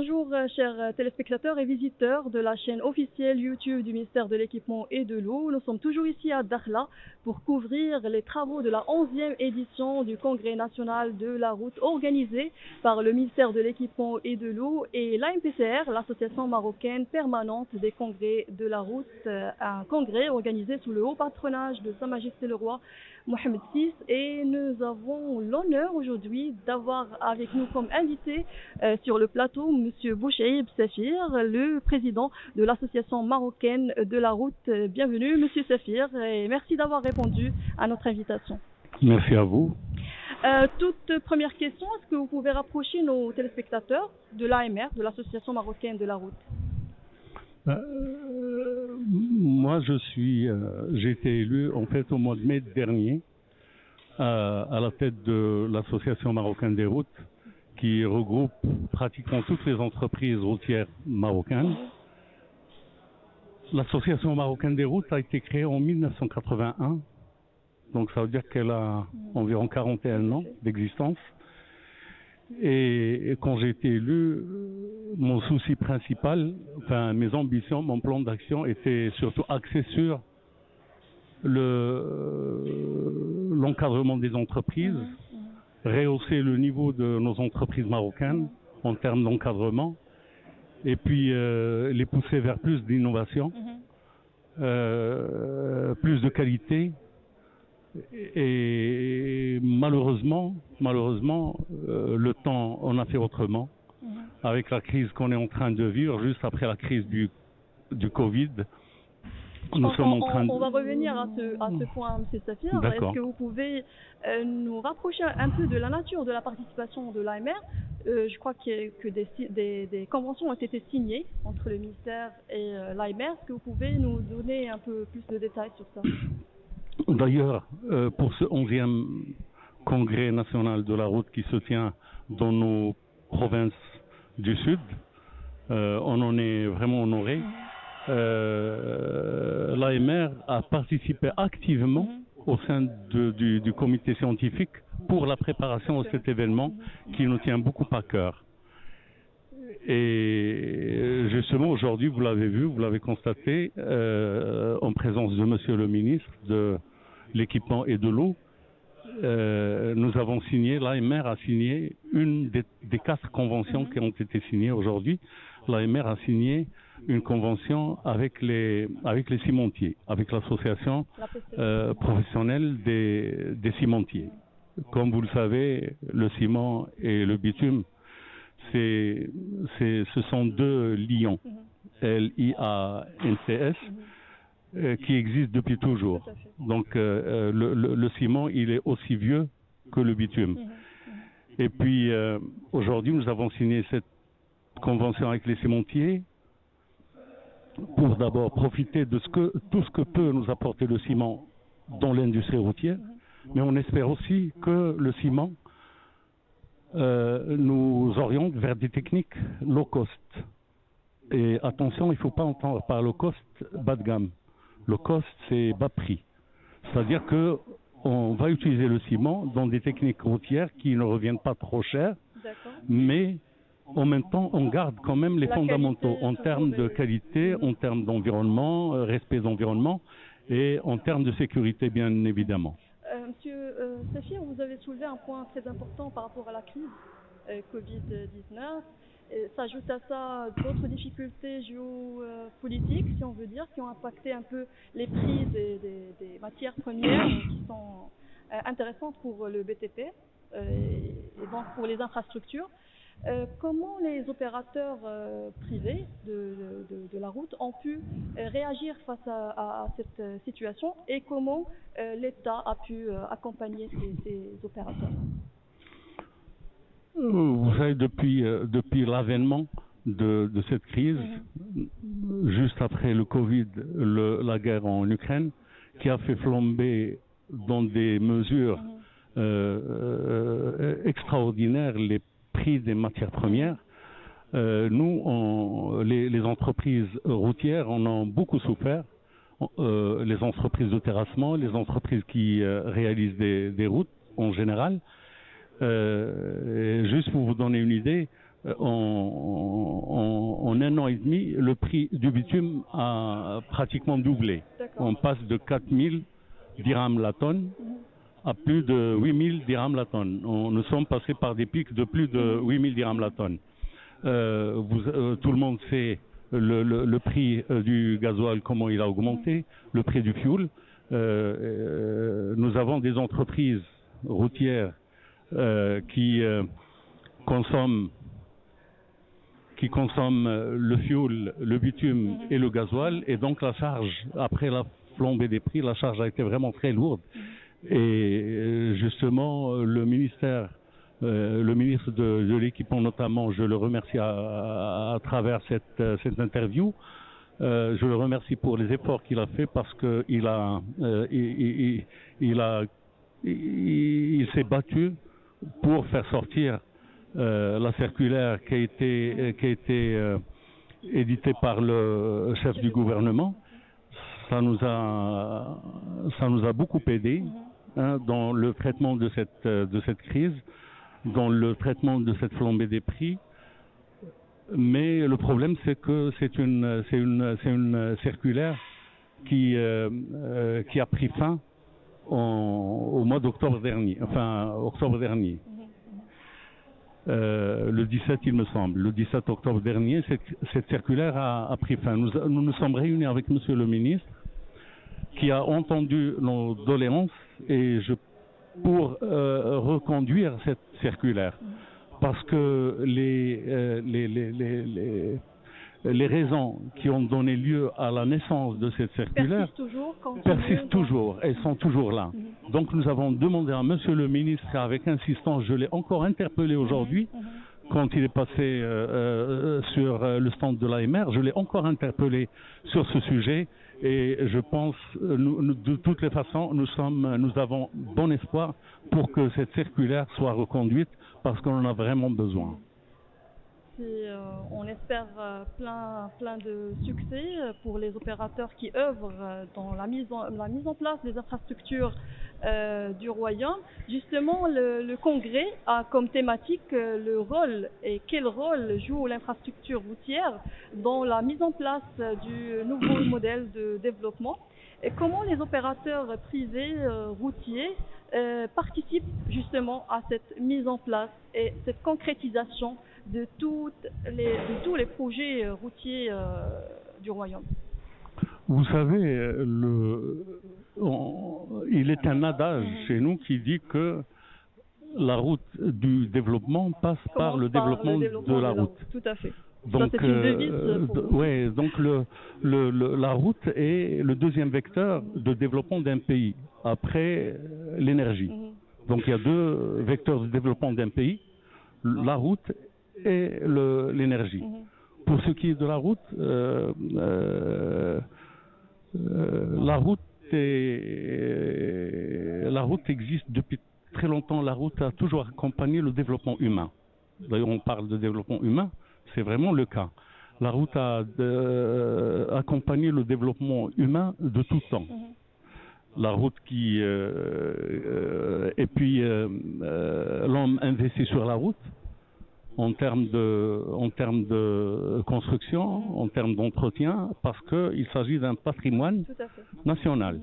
Bonjour chers téléspectateurs et visiteurs de la chaîne officielle YouTube du ministère de l'Équipement et de l'Eau. Nous sommes toujours ici à Dakhla pour couvrir les travaux de la 11e édition du Congrès national de la route organisé par le ministère de l'Équipement et de l'Eau et l'AMPCR, l'association marocaine permanente des congrès de la route, un congrès organisé sous le haut patronage de Sa Majesté le Roi Mohamed VI, et nous avons l'honneur aujourd'hui d'avoir avec nous comme invité sur le plateau Monsieur Bouchaïb Safir, le président de l'association marocaine de la route. Bienvenue Monsieur Safir et merci d'avoir répondu à notre invitation. Merci à vous. Toute première question, est-ce que vous pouvez rapprocher nos téléspectateurs de l'AMR, de l'association marocaine de la route? Moi, j'ai été élu en fait au mois de mai dernier à la tête de l'association marocaine des routes, qui regroupe pratiquement toutes les entreprises routières marocaines. L'association marocaine des routes a été créée en 1981, donc ça veut dire qu'elle a environ 41 ans d'existence. Et quand j'ai été élu, mon souci principal, enfin mes ambitions, mon plan d'action était surtout axé sur l'encadrement des entreprises, rehausser le niveau de nos entreprises marocaines en termes d'encadrement, et puis les pousser vers plus d'innovation, plus de qualité. Et malheureusement, le temps, on a fait autrement. Avec la crise qu'on est en train de vivre, juste après la crise du Covid, nous sommes en train de... On va revenir à ce point, M. Safir. Est-ce que vous pouvez nous rapprocher un peu de la nature de la participation de l'AMR? Je crois que des conventions ont été signées entre le ministère et l'AMR. Est-ce que vous pouvez nous donner un peu plus de détails sur ça? D'ailleurs, pour ce 11e congrès national de la route qui se tient dans nos provinces du Sud, on en est vraiment honoré. L'AMR a participé activement au sein du comité scientifique pour la préparation de cet événement qui nous tient beaucoup à cœur. Et justement, aujourd'hui, vous l'avez vu, vous l'avez constaté, en présence de Monsieur le ministre de l'Équipement et de l'Eau, nous avons signé, l'AMR a signé une des 4 conventions qui ont été signées aujourd'hui. L'AMR a signé une convention avec les cimentiers, avec l'association professionnelle des cimentiers. Comme vous le savez, le ciment et le bitume, ce sont 2 lions, LIANCS, qui existent depuis toujours. Donc le ciment, il est aussi vieux que le bitume. Et puis aujourd'hui, nous avons signé cette convention avec les cimentiers pour d'abord profiter de tout ce que peut nous apporter le ciment dans l'industrie routière, mais on espère aussi que le ciment nous oriente vers des techniques low cost. Et attention, il ne faut pas entendre par low cost bas de gamme. Low cost, c'est bas prix. C'est-à-dire qu'on va utiliser le ciment dans des techniques routières qui ne reviennent pas trop cher, mais en même temps, on garde quand même les fondamentaux en termes de qualité, en termes d'environnement, respect d'environnement et en termes de sécurité, bien évidemment. Monsieur Safir, vous avez soulevé un point très important par rapport à la crise Covid-19. S'ajoute à ça d'autres difficultés géopolitiques, si on veut dire, qui ont impacté un peu les prix des matières premières qui sont intéressantes pour le BTP et donc pour les infrastructures. Comment les opérateurs privés de la route ont pu réagir face à cette situation et comment l'État a pu accompagner ces opérateurs? Vous savez, depuis l'avènement de cette crise, juste après le Covid, la guerre en Ukraine, qui a fait flamber dans des mesures extraordinaires les prix des matières premières, nous, les entreprises routières en ont beaucoup souffert, les entreprises de terrassement, les entreprises qui réalisent des routes en général. Juste pour vous donner une idée, en un an et demi, le prix du bitume a pratiquement doublé. On passe de 4000 dirhams la tonne à plus de 8000 dirhams la tonne. Nous sommes passés par des pics de plus de 8000 dirhams la tonne. Tout le monde sait le prix du gasoil, comment il a augmenté, le prix du fioul. Nous avons des entreprises routières qui consomment le fioul, le bitume et le gasoil, et donc la charge, après la flambée des prix, la charge a été vraiment très lourde. Et justement, le ministre de l'équipement notamment, je le remercie à travers cette interview. Je le remercie pour les efforts qu'il a fait parce que il s'est battu pour faire sortir la circulaire qui a été éditée par le chef du gouvernement. Ça nous a beaucoup aidé dans le traitement de cette crise, dans le traitement de cette flambée des prix. Mais le problème, c'est que c'est une circulaire qui a pris fin au mois d'octobre dernier, octobre dernier. Le 17, il me semble. Le 17 octobre dernier, cette circulaire a pris fin. Nous nous sommes réunis avec Monsieur le ministre, qui a entendu nos doléances pour reconduire cette circulaire. Parce que les raisons qui ont donné lieu à la naissance de cette circulaire persistent toujours, elles sont toujours là. Donc nous avons demandé à Monsieur le ministre, avec insistance, je l'ai encore interpellé aujourd'hui, quand il est passé sur le stand de l'AMR, je l'ai encore interpellé sur ce sujet, et je pense, de toutes les façons, nous avons bon espoir pour que cette circulaire soit reconduite, parce qu'on en a vraiment besoin. On espère plein de succès pour les opérateurs qui œuvrent dans la mise en place des infrastructures du Royaume. Justement, le Congrès a comme thématique le rôle et quel rôle joue l'infrastructure routière dans la mise en place du nouveau modèle de développement et comment les opérateurs privés routiers participent justement à cette mise en place et cette concrétisation de tous les projets routiers du Royaume. Vous savez, il est un adage chez nous qui dit que la route du développement passe par le développement de la route. Tout à fait. Donc, ça, c'est une devise donc la route est le deuxième vecteur de développement d'un pays, après l'énergie. Donc il y a deux vecteurs de développement d'un pays, la route et l'énergie. Pour ce qui est de la route, la route existe depuis très longtemps. La route a toujours accompagné le développement humain. D'ailleurs, on parle de développement humain, c'est vraiment le cas. La route a accompagné le développement humain de tout temps. La route et puis l'homme investit sur la route en termes de construction, en termes d'entretien, parce qu'il s'agit d'un patrimoine national.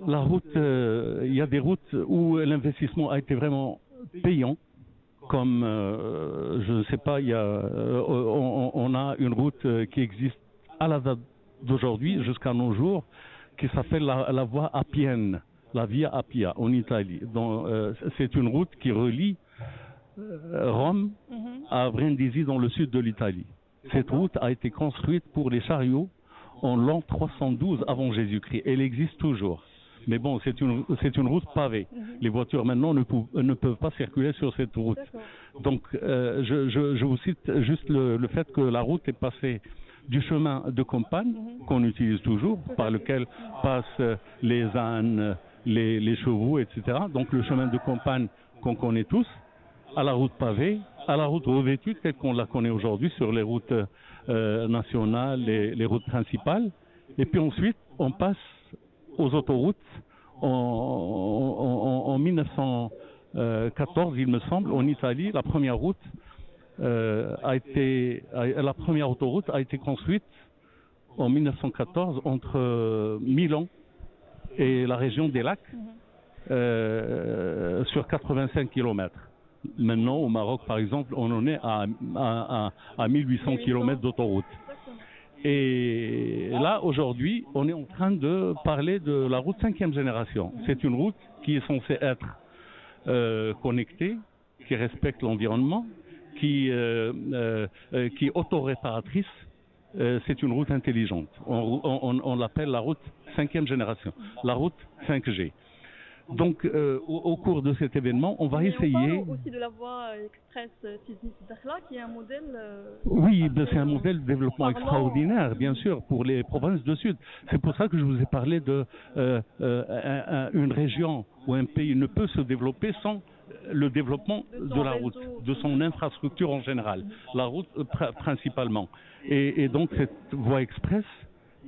La route, il y a des routes où l'investissement a été vraiment payant, comme, je ne sais pas, on a une route qui existe à la date d'aujourd'hui, jusqu'à nos jours, qui s'appelle la voie appienne, la Via Appia, en Italie. C'est une route qui relie Rome à Brindisi, dans le sud de l'Italie. Cette route a été construite pour les chariots en l'an 312 avant Jésus-Christ. Elle existe toujours. Mais bon, c'est une route pavée. Les voitures maintenant ne peuvent pas circuler sur cette route. Donc, je vous cite juste le fait que la route est passée du chemin de campagne, qu'on utilise toujours, par lequel passent les ânes, les chevaux, etc. Donc le chemin de campagne qu'on connaît tous, à la route pavée, à la route revêtue, telle qu'on la connaît aujourd'hui sur les routes nationales, les routes principales. Et puis ensuite, on passe aux autoroutes. En 1914, il me semble, en Italie, la première route la première autoroute a été construite en 1914 entre Milan et la région des Lacs sur 85 km. Maintenant, au Maroc, par exemple, on en est à 1800 km d'autoroute. Et là, aujourd'hui, on est en train de parler de la route 5e génération. C'est une route qui est censée être connectée, qui respecte l'environnement, qui est autoréparatrice. C'est une route intelligente. On l'appelle la route 5e génération, la route 5G. Donc, au cours de cet événement, on va essayer... On parle aussi de la voie express Tizi-Dakhla, qui est un modèle... Oui, c'est un modèle de développement extraordinaire, bien sûr, pour les provinces du Sud. C'est pour ça que je vous ai parlé de une région où un pays ne peut se développer sans le développement de la route, de son infrastructure en général, la route principalement. Et donc, cette voie express,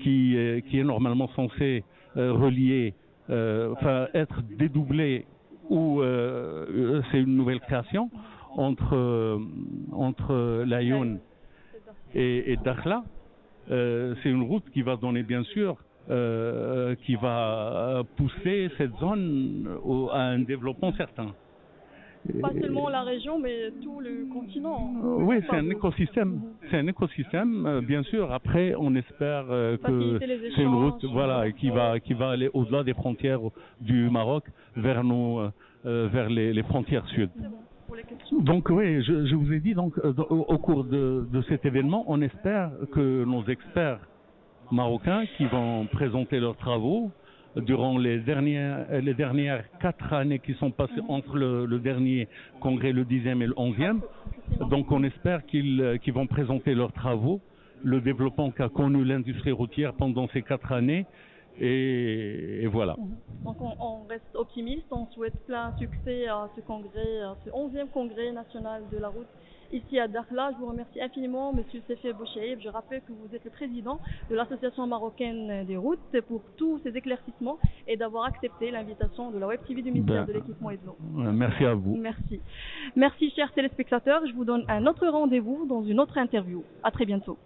qui est normalement censée relier... être dédoublé ou c'est une nouvelle création entre Laayoune et Dakhla. C'est une route qui va donner bien sûr, qui va pousser cette zone à un développement certain. Pas seulement la région, mais tout le continent. Oui, c'est un écosystème. C'est un écosystème, bien sûr. Après, on espère que c'est une route, voilà, qui va aller au-delà des frontières du Maroc vers les frontières sud. Donc oui, je vous ai dit donc au cours de cet événement, on espère que nos experts marocains qui vont présenter leurs travaux durant les dernières 4 années qui sont passées entre le dernier congrès, le 10e et le 11e. Donc on espère qu'ils vont présenter leurs travaux, le développement qu'a connu l'industrie routière pendant ces 4 années. Et voilà. Donc on reste optimiste, on souhaite plein succès à ce congrès, à ce 11e congrès national de la route ici à Dakhla. Je vous remercie infiniment, Monsieur Sefé Bouchaïb. Je rappelle que vous êtes le président de l'Association marocaine des routes, pour tous ces éclaircissements et d'avoir accepté l'invitation de la Web TV du ministère de l'Équipement et de l'eau. Merci à vous. Merci. Merci, chers téléspectateurs. Je vous donne un autre rendez-vous dans une autre interview. À très bientôt.